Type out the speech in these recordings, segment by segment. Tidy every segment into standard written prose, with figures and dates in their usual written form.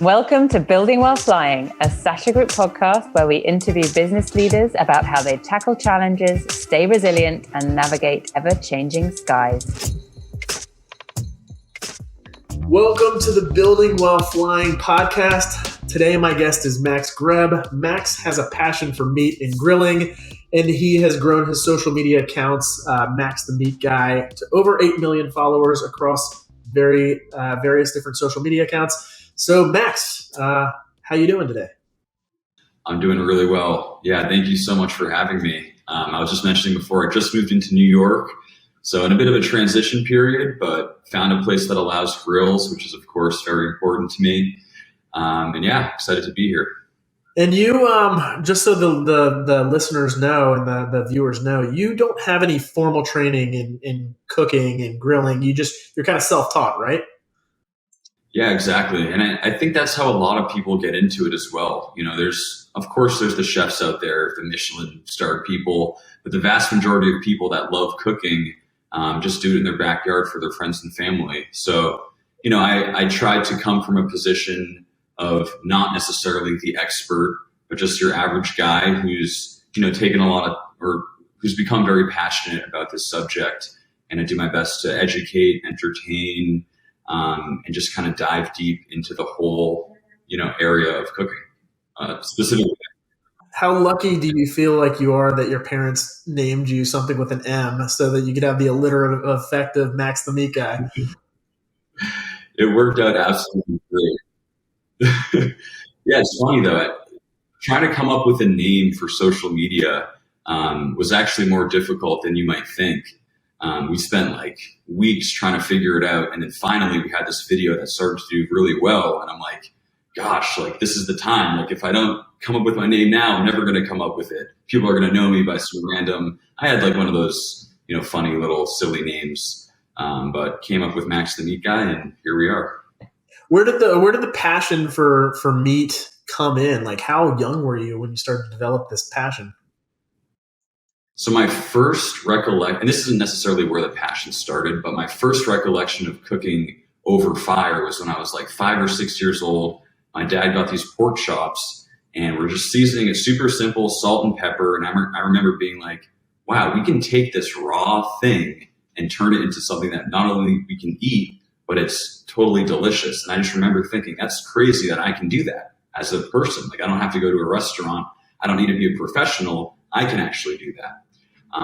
Welcome to Building While Flying, a Sasha Group podcast where we interview business leaders about how they tackle challenges, stay resilient, and navigate ever-changing skies. Welcome to the Building While Flying podcast. Today, my guest is Max Greb. Max has a passion for meat and grilling, and he has grown his social media accounts, Max the Meat Guy, to over 8 million followers across various different social media accounts. So, Max, how you doing today? I'm doing really well. Yeah, thank you so much for having me. I was just mentioning before, I just moved into New York, so in a bit of a transition period, but found a place that allows grills, which is, of course, very important to me. And yeah, excited to be here. And you, just so the listeners know and the viewers know, you don't have any formal training in cooking and grilling. You're kind of self-taught, right? Yeah, exactly. And I think that's how a lot of people get into it as well. You know, there's the chefs out there, the Michelin starred people, but the vast majority of people that love cooking just do it in their backyard for their friends and family. So, you know, I tried to come from a position of not necessarily the expert, but just your average guy who's, you know, who's become very passionate about this subject. And I do my best to educate, entertain, and just kind of dive deep into the whole, you know, area of cooking, specifically. How lucky do you feel like you are that your parents named you something with an M so that you could have the alliterative effect of Max the Meat Guy? It worked out absolutely great. Yeah, it's funny though. Trying to come up with a name for social media was actually more difficult than you might think. We spent like weeks trying to figure it out. And then finally we had this video that started to do really well. And I'm like, gosh, like this is the time. Like if I don't come up with my name now, I'm never going to come up with it. People are going to know me by some random. I had like one of those, you know, funny little silly names, but came up with Max the Meat Guy, and here we are. Where did the passion for meat come in? Like how young were you when you started to develop this passion? So my first recollection, and this isn't necessarily where the passion started, but my first recollection of cooking over fire was when I was like 5 or 6 years old. My dad got these pork chops and we're just seasoning it super simple, salt and pepper. And I remember being like, wow, we can take this raw thing and turn it into something that not only we can eat, but it's totally delicious. And I just remember thinking, that's crazy that I can do that as a person. Like I don't have to go to a restaurant. I don't need to be a professional. I can actually do that.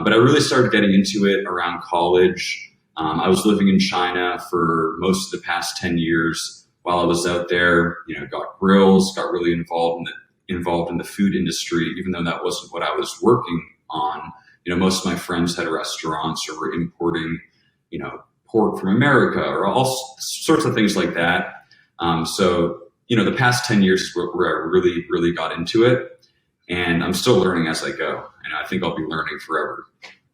But I really started getting into it around college. I was living in China for most of the past 10 years. While I was out there, you know, got grills, got really involved in the food industry, even though that wasn't what I was working on. You know, most of my friends had restaurants or were importing, you know, pork from America or all sorts of things like that. So, you know, the past 10 years is where I really, really got into it. And I'm still learning as I go. And I think I'll be learning forever,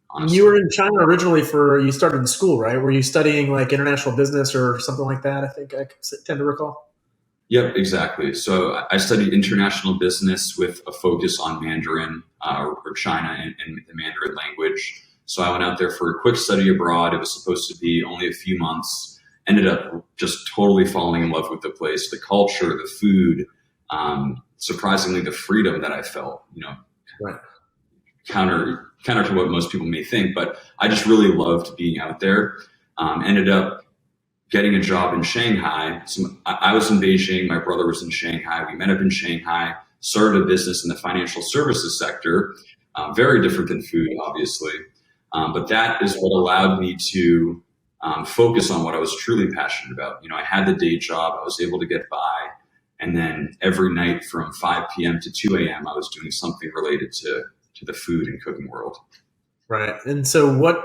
honestly. You were in China originally you started in school, right? Were you studying like international business or something like that? I think I tend to recall. Yep, exactly. So I studied international business with a focus on Mandarin or China and the Mandarin language. So I went out there for a quick study abroad. It was supposed to be only a few months. Ended up just totally falling in love with the place, the culture, the food, surprisingly, the freedom that I felt, you know, right. Counter to what most people may think, but I just really loved being out there. Ended up getting a job in Shanghai. So I was in Beijing. My brother was in Shanghai. We met up in Shanghai, started a business in the financial services sector, very different than food, obviously. But that is what allowed me to focus on what I was truly passionate about. You know, I had the day job. I was able to get by. And then every night from 5 p.m. to 2 a.m., I was doing something related to the food and cooking world. Right. And so what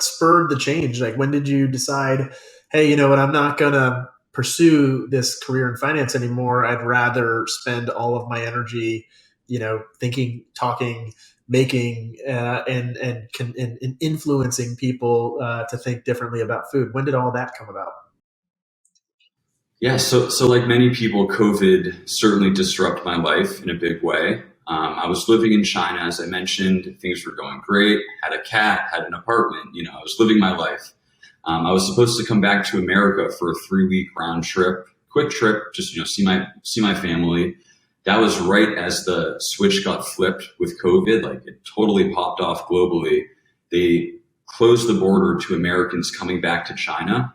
spurred the change? Like when did you decide, hey, you know what, I'm not going to pursue this career in finance anymore. I'd rather spend all of my energy, you know, thinking, talking, making, and influencing people to think differently about food. When did all that come about? Yeah, so like many people, COVID certainly disrupted my life in a big way. I was living in China, as I mentioned. Things were going great. Had a cat, had an apartment. You know, I was living my life. I was supposed to come back to America for a 3-week round trip quick trip, just, see my family. That was right as the switch got flipped with COVID. Like, it totally popped off globally. They closed the border to Americans coming back to China.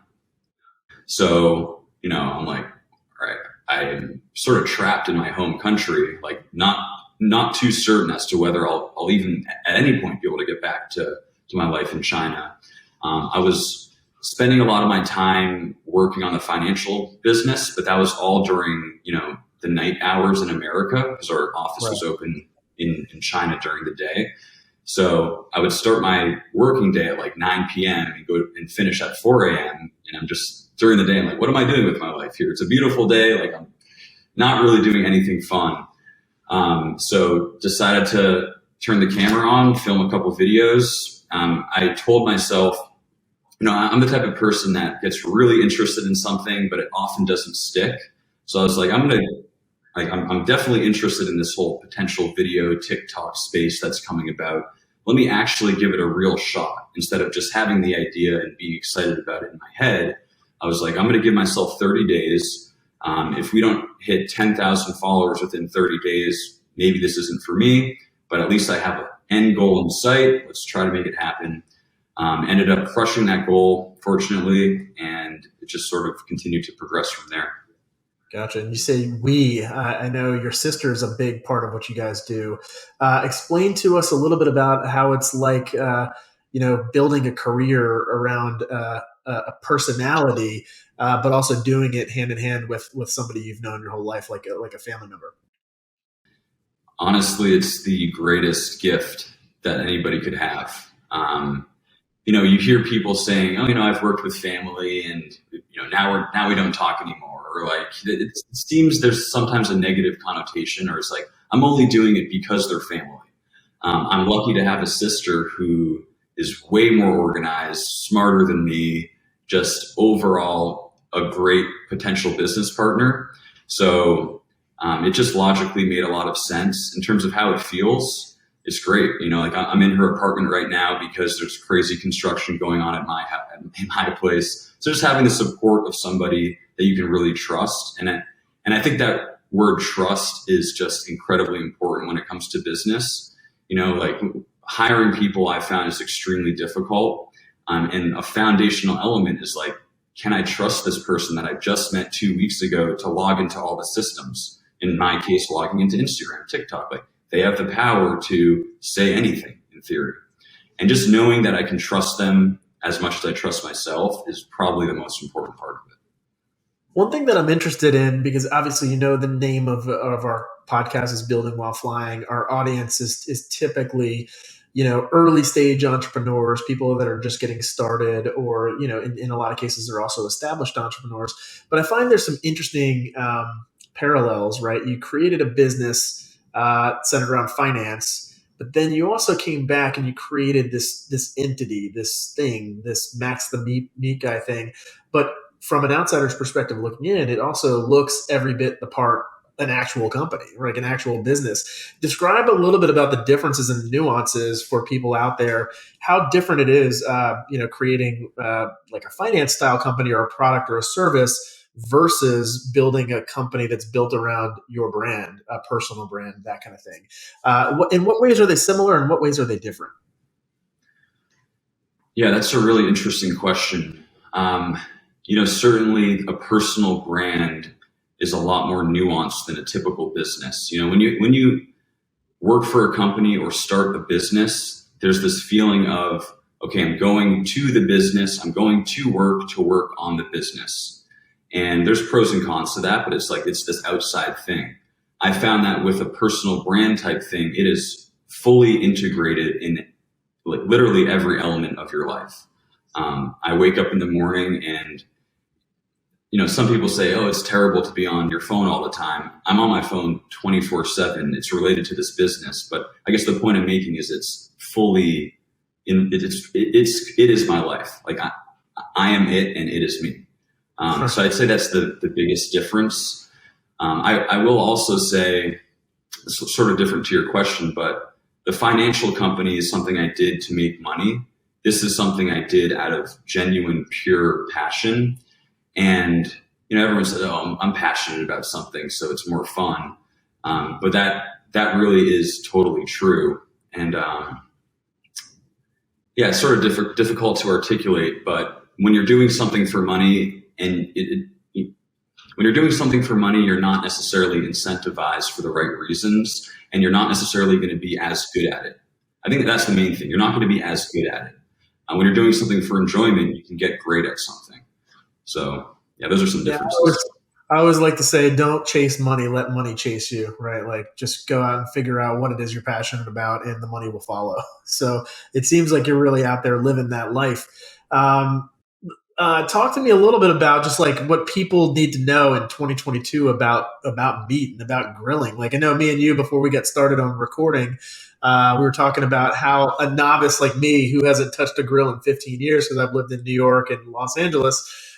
So, I'm like, all right, I am sort of trapped in my home country, like not too certain as to whether I'll even at any point be able to get back to my life in China. I was spending a lot of my time working on the financial business, but that was all during, the night hours in America, because our office was open in China during the day. So I would start my working day at like 9 p.m. and go and finish at 4 a.m. And I'm just, during the day, I'm like, what am I doing with my life here? It's a beautiful day. Like, I'm not really doing anything fun. So decided to turn the camera on, film a couple videos. I told myself, I'm the type of person that gets really interested in something, but it often doesn't stick. So I was like, I'm definitely interested in this whole potential video TikTok space that's coming about. Let me actually give it a real shot instead of just having the idea and being excited about it in my head. I was like, I'm going to give myself 30 days. If we don't hit 10,000 followers within 30 days, maybe this isn't for me, but at least I have an end goal in sight. Let's try to make it happen. Ended up crushing that goal, fortunately, and it just sort of continued to progress from there. Gotcha. And you say we, I know your sister is a big part of what you guys do. Explain to us a little bit about how it's like, building a career around a personality, but also doing it hand in hand with somebody you've known your whole life, like a family member. Honestly, it's the greatest gift that anybody could have. You hear people saying, "Oh, I've worked with family, and now we don't talk anymore." Or like, it seems there's sometimes a negative connotation, or it's like, I'm only doing it because they're family. I'm lucky to have a sister who is way more organized, smarter than me, just overall a great potential business partner. So it just logically made a lot of sense in terms of how it feels. It's great. Like, I'm in her apartment right now because there's crazy construction going on in my place. So just having the support of somebody that you can really trust. And I think that word trust is just incredibly important when it comes to business. Like, hiring people I found is extremely difficult. And a foundational element is like, can I trust this person that I just met 2 weeks ago to log into all the systems? In my case, logging into Instagram, TikTok, like, they have the power to say anything in theory. And just knowing that I can trust them as much as I trust myself is probably the most important part of it. One thing that I'm interested in, because obviously, the name of our podcast is Building While Flying. Our audience is typically, early stage entrepreneurs, people that are just getting started, or, in a lot of cases, they're also established entrepreneurs. But I find there's some interesting parallels, right? You created a business centered around finance, but then you also came back and you created this entity, this thing, this Max the Meat Guy thing. But from an outsider's perspective looking in, it also looks every bit the part an actual company, like an actual business. Describe a little bit about the differences and nuances for people out there, how different it is, creating like a finance style company or a product or a service versus building a company that's built around your brand, a personal brand, that kind of thing. In what ways are they similar and what ways are they different? Yeah, that's a really interesting question. Certainly a personal brand is a lot more nuanced than a typical business. When you work for a company or start a business, there's this feeling of, okay, I'm going to the business, I'm going to work on the business. And there's pros and cons to that, but it's this outside thing. I found that with a personal brand type thing, it is fully integrated in like literally every element of your life. I wake up in the morning and, some people say, oh, it's terrible to be on your phone all the time. I'm on my phone 24/7. It's related to this business. But I guess the point I'm making is it's fully it is my life. Like, I am it and it is me. So I'd say that's the biggest difference. I will also say, it's sort of different to your question, but the financial company is something I did to make money. This is something I did out of genuine, pure passion. And everyone says, oh, I'm passionate about something, so it's more fun. But that really is totally true. And it's sort of difficult to articulate, but when you're doing something for money and when you're doing something for money, you're not necessarily incentivized for the right reasons, and you're not necessarily going to be as good at it. I think that's the main thing. You're not going to be as good at it. When you're doing something for enjoyment, you can get great at something. So, those are some differences. I always like to say, don't chase money, let money chase you, right? Like, just go out and figure out what it is you're passionate about, and the money will follow. So it seems like you're really out there living that life. Talk to me a little bit about just like what people need to know in 2022 about meat and about grilling. Like, I know me and you, before we got started on recording, we were talking about how a novice like me, who hasn't touched a grill in 15 years because I've lived in New York and Los Angeles,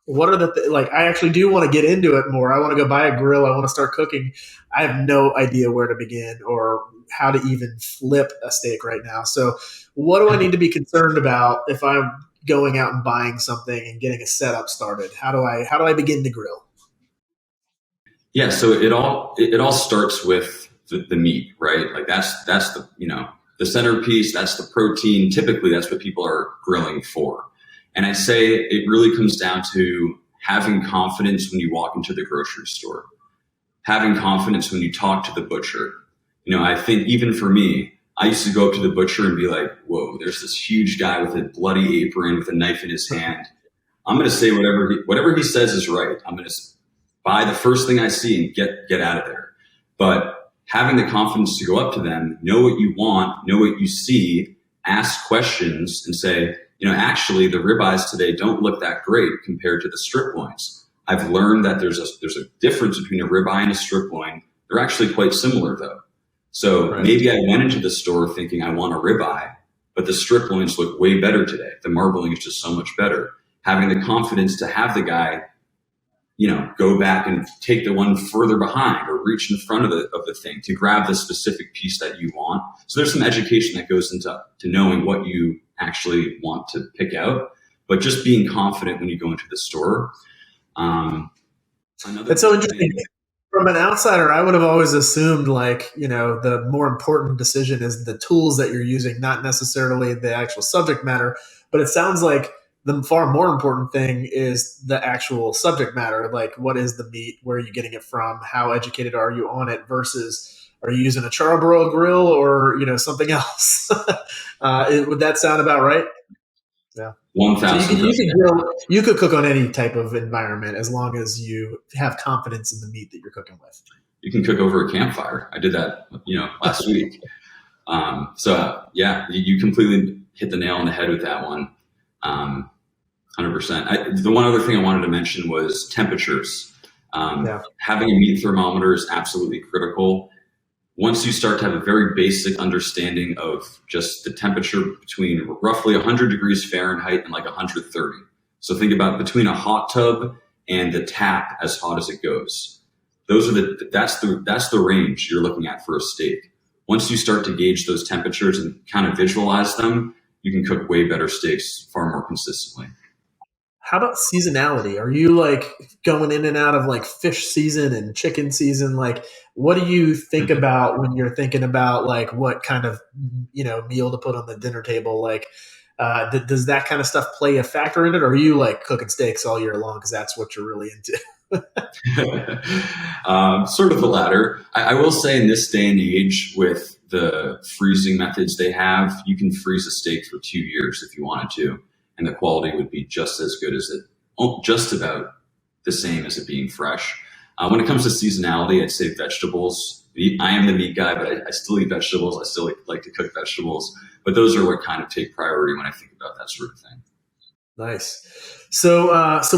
what are the I actually do want to get into it more. I want to go buy a grill. I want to start cooking. I have no idea where to begin or how to even flip a steak right now. So what do I need to be concerned about if I'm going out and buying something and getting a setup started? How do I begin to grill? Yeah, so it all starts with the meat, right? Like that's the the centerpiece. That's the protein. Typically, that's what people are grilling for. And I say it really comes down to having confidence when you walk into the grocery store, having confidence when you talk to the butcher. I think even for me, I used to go up to the butcher and be like, whoa, there's this huge guy with a bloody apron with a knife in his hand. I'm going to say whatever he says is right. I'm going to buy the first thing I see and get out of there. But having the confidence to go up to them, know what you want, know what you see, ask questions and say, actually the ribeyes today don't look that great compared to the strip loins. I've learned that there's a difference between a ribeye and a strip loin. They're actually quite similar though. So maybe I went into the store thinking I want a ribeye, but the strip loins look way better today. The marbling is just so much better. Having the confidence to have the guy, go back and take the one further behind or reach in front of the thing to grab the specific piece that you want. So there's some education that goes into knowing what you actually want to pick out, but just being confident when you go into the store. That's so interesting. From an outsider, I would have always assumed the more important decision is the tools that you're using, not necessarily the actual subject matter. But it sounds like the far more important thing is the actual subject matter. Like, what is the meat? Where are you getting it from? How educated are you on it versus are you using a charbroil grill or, something else? Would that sound about right? Yeah. 1,000%. So you could cook on any type of environment as long as you have confidence in the meat that you're cooking with. You can cook over a campfire. I did that, last week. You completely hit the nail on the head with that one. 100%. The one other thing I wanted to mention was temperatures. Having a meat thermometer is absolutely critical. Once you start to have a very basic understanding of just the temperature between roughly 100 degrees Fahrenheit and like 130. So think about between a hot tub and the tap as hot as it goes. That's the range you're looking at for a steak. Once you start to gauge those temperatures and kind of visualize them, you can cook way better steaks far more consistently. How about seasonality? Are you going in and out of fish season and chicken season? What do you think about when you're thinking about what kind of, meal to put on the dinner table? Does that kind of stuff play a factor in it? Or are you cooking steaks all year long because that's what you're really into? Sort of the latter. I will say in this day and age with the freezing methods they have, you can freeze a steak for 2 years if you wanted to. And the quality would be just as good as just about the same as it being fresh. When it comes to seasonality, I'd say vegetables. I am the meat guy, but I still eat vegetables. I still like to cook vegetables. But those are what kind of take priority when I think about that sort of thing. Nice. So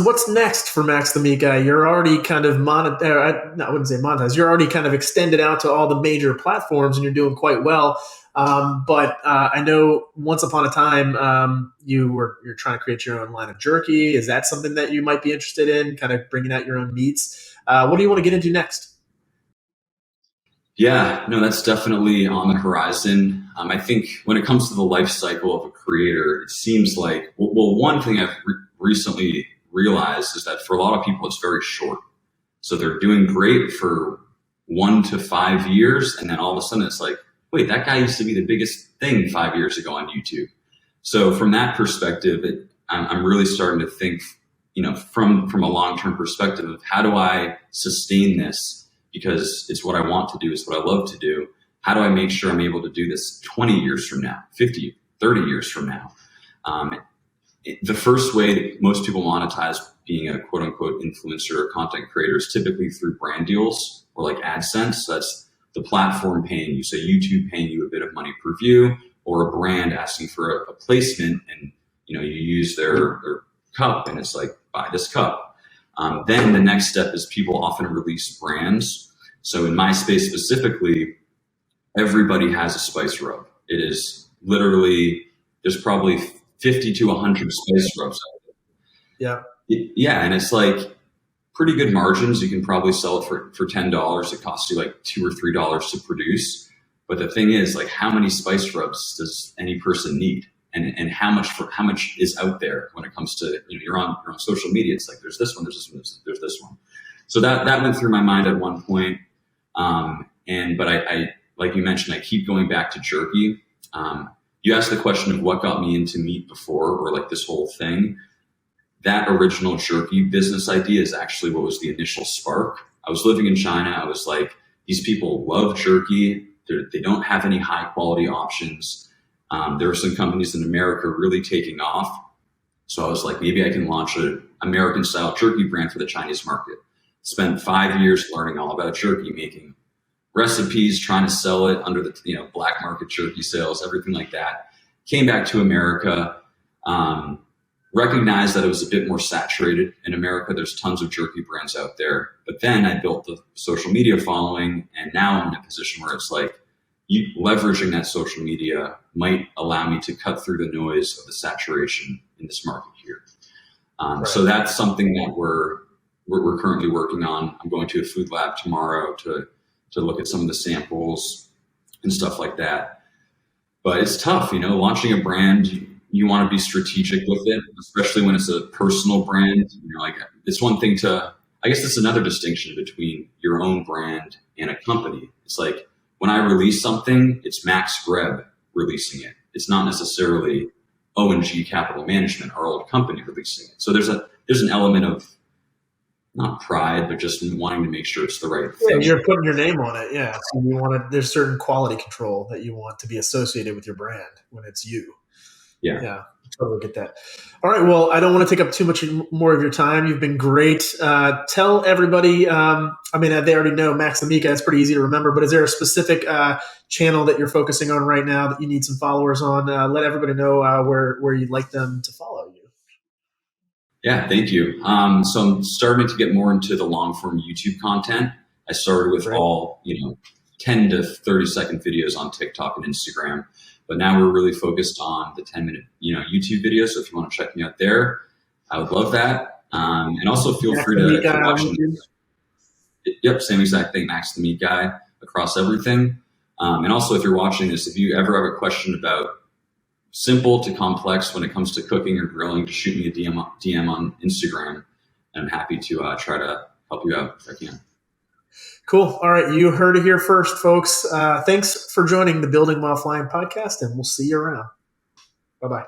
what's next for Max the Meat Guy? You're already kind of I wouldn't say monetized. You're already kind of extended out to all the major platforms, and you're doing quite well. But I know once upon a time you're trying to create your own line of jerky. Is that something that you might be interested in? Kind of bringing out your own meats. What do you want to get into next? Yeah, no, that's definitely on the horizon. I think when it comes to the life cycle of a creator, it seems like, well, one thing I've recently realize is that for a lot of people, it's very short. So they're doing great for 1 to 5 years. And then all of a sudden it's like, wait, that guy used to be the biggest thing 5 years ago on YouTube. So from that perspective, I'm really starting to think, from a long-term perspective of how do I sustain this? Because it's what I want to do. It's what I love to do. How do I make sure I'm able to do this 20 years from now, 50, 30 years from now? The first way that most people monetize being a quote unquote influencer or content creator is typically through brand deals or like AdSense. That's the platform paying you. So YouTube paying you a bit of money per view, or a brand asking for a placement, and you use their cup and it's like, buy this cup. Then the next step is people often release brands. So in my space specifically, everybody has a spice rub. It is literally, there's probably 50 to 100 spice rubs out there. Yeah. And it's like pretty good margins. You can probably sell it for $10. It costs you like $2 or $3 to produce. But the thing is, like, how many spice rubs does any person need? And how much is out there when it comes to, you're on social media. It's like, there's this one, there's this one. So that went through my mind at one point. But I, like you mentioned, I keep going back to jerky. You asked the question of what got me into meat before, or like this whole thing. That original jerky business idea is actually what was the initial spark. I was living in China. I was like, these people love jerky. They don't have any high quality options. There were some companies in America really taking off. So I was like, maybe I can launch an American style jerky brand for the Chinese market. Spent 5 years learning all about jerky, making recipes, trying to sell it under the black market jerky sales, everything like that. Came back to America, recognized that it was a bit more saturated in America. There's tons of jerky brands out there. But then I built the social media following, and now I'm in a position where it's like, leveraging that social media might allow me to cut through the noise of the saturation in this market here. Right. So that's something that we're currently working on. I'm going to a food lab tomorrow to look at some of the samples and stuff like that. But it's tough, launching a brand. You want to be strategic with it, especially when it's a personal brand. Like, it's one thing I guess that's another distinction between your own brand and a company. It's like, when I release something, it's Max Greb releasing it. It's not necessarily O&G Capital Management, our old company, releasing it. So there's an element of not pride, but just wanting to make sure it's the right thing. Yeah, you're putting your name on it. Yeah. So there's certain quality control that you want to be associated with your brand when it's you. Yeah. Yeah. Totally get that. All right. Well, I don't want to take up too much more of your time. You've been great. Tell everybody, they already know Max the Meat Guy. It's pretty easy to remember, but is there a specific channel that you're focusing on right now that you need some followers on? Let everybody know where you'd like them to follow you. Yeah, thank you. So I'm starting to get more into the long form YouTube content. I started with all, 10 to 30 second videos on TikTok and Instagram. But now we're really focused on the 10-minute, YouTube videos. So if you want to check me out there, I would love that. And also feel free to watch them. Yep, same exact thing, Max the Meat Guy, across everything. And also, if you're watching this, if you ever have a question about simple to complex when it comes to cooking or grilling, just shoot me a DM on Instagram. And I'm happy to try to help you out if I can. Cool. All right. You heard it here first, folks. Thanks for joining the Building While Flying podcast, and we'll see you around. Bye-bye.